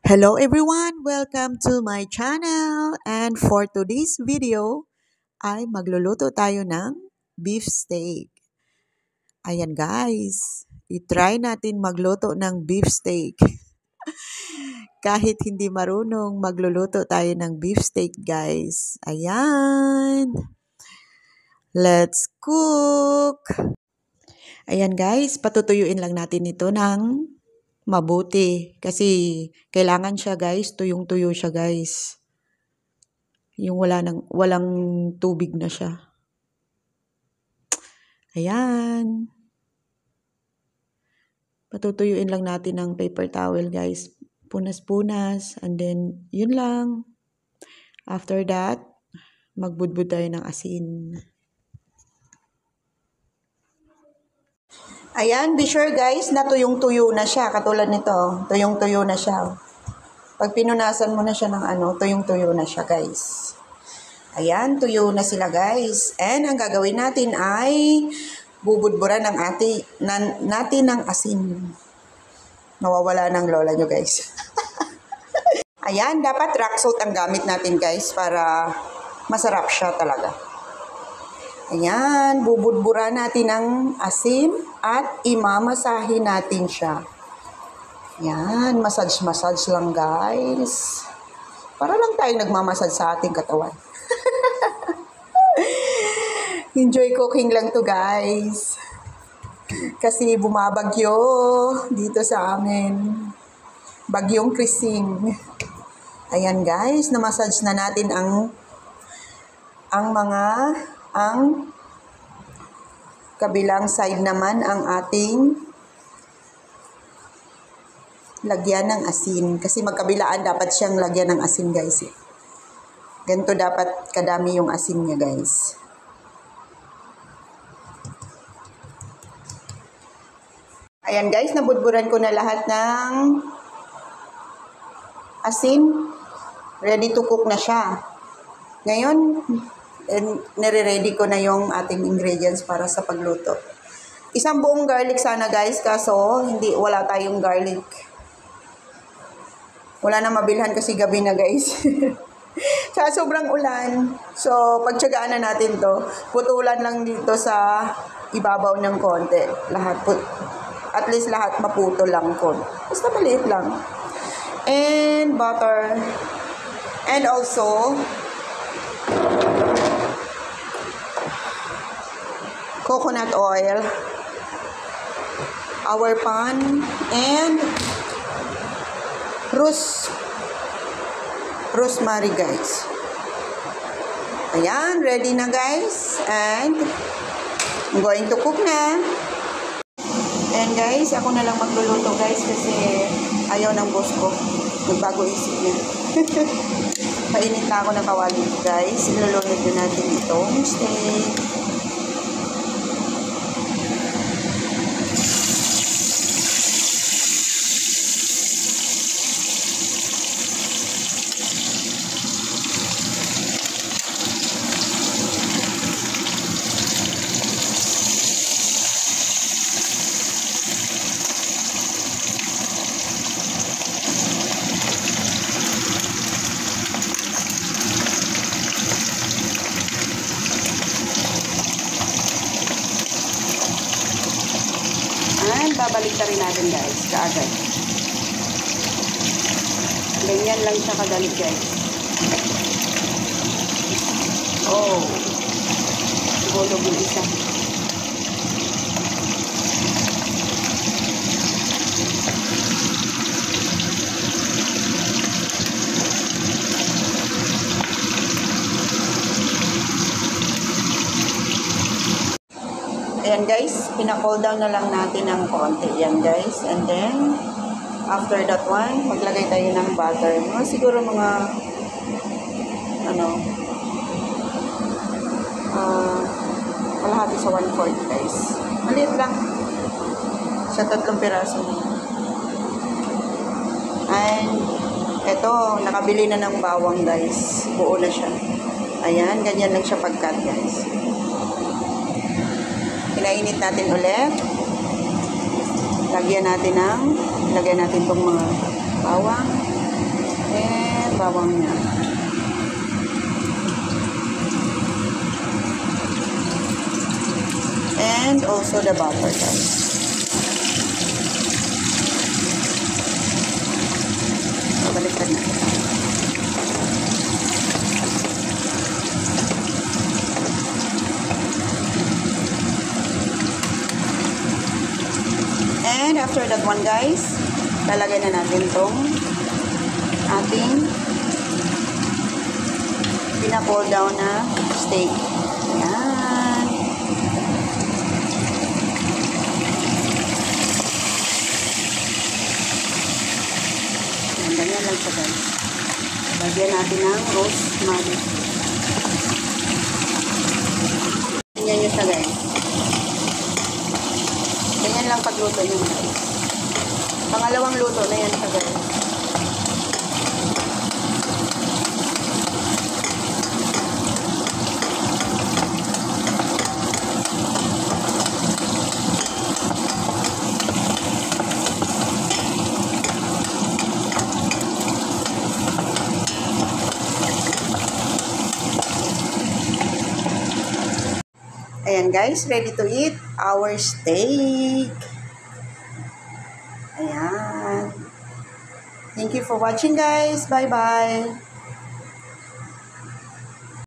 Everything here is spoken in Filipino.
Hello everyone! Welcome to my channel! And for today's video ay magluluto tayo ng beef steak. Ayan guys, itry natin magluto ng beef steak. Kahit hindi marunong, magluluto tayo ng beef steak guys. Ayan! Let's cook! Ayan guys, patutuyuin lang natin ito ng mabuti. Kasi kailangan siya guys, tuyong-tuyo siya guys. Yung walang tubig na siya. Ayan. Patutuyuin lang natin ng paper towel guys. Punas-punas. And then, yun lang. After that, magbudbud tayo ng asin. Ayan, be sure guys na tuyong-tuyo na siya. Katulad nito, tuyong-tuyo na siya. Pag pinunasan mo na siya ng tuyong-tuyo na siya guys. Ayan, tuyo na sila guys. And ang gagawin natin ay bubudburan natin ng asin. Nawawala ng lola nyo guys. Ayan, dapat rock salt ang gamit natin guys para masarap siya talaga. Ayan, bubudburan natin ng asin at imamasahin natin siya. Ayan, massage lang guys. Para lang tayong nagmamassage sa ating katawan. Enjoy cooking lang to guys. Kasi bumabagyo dito sa amin. Bagyong Krising. Ayan guys, na-massage na natin ang kabilang side naman ang ating lagyan ng asin. Kasi magkabilaan dapat siyang lagyan ng asin guys. Ganito dapat kadami yung asin niya guys. Ayan guys, nabudburan ko na lahat ng asin. Ready to cook na siya. Ngayon, nire-ready ko na yung ating ingredients para sa pagluto. Isang buong garlic sana guys, kaso wala tayong garlic. Wala na mabilhan kasi gabi na guys. Sa sobrang ulan. So, pagtsagaan na natin to. Putulan lang dito sa ibabaw ng konti. At least lahat maputol lang ko. Basta maliit lang. And butter. And also, coconut oil. Our pan. And rosemary guys. Ayan, ready na guys. And I'm going to cook na. And guys, ako na lang magluluto guys kasi ayaw ng boss ko. Nagbago isip niya. Painit na ako ng kawali guys. Ilulunod na natin itong steak. Babalik na rin natin guys, kaagad. Ganyan lang siya kadali guys. Oh, gulog yung isa. Ayan guys, pina-cool down na lang natin ng konti. Ayan guys. And then, after that one, maglagay tayo ng butter. Siguro kalahati sa 1/4 guys. Maliit lang. Sa 3 piraso. And, eto, nakabili na ng bawang guys. Buo na siya. Ayan, ganyan lang siya pag-cut guys. Pinainit natin ulit. Lagyan natin itong mga bawang. bawang niya. And also the butter, guys. Baliktad na. And after that one, guys, lalagay na natin tong ating pina-pull down na steak. Ayan. Ganyan lang siya, guys. Lagyan natin ng rosemary. Ganyan nyo siya, guys. Ganyan lang pagluto nyo, guys. Pangalawang luto na yan siya, guys. Ayan guys, ready to eat our steak. Ayan. Thank you for watching guys. Bye-bye.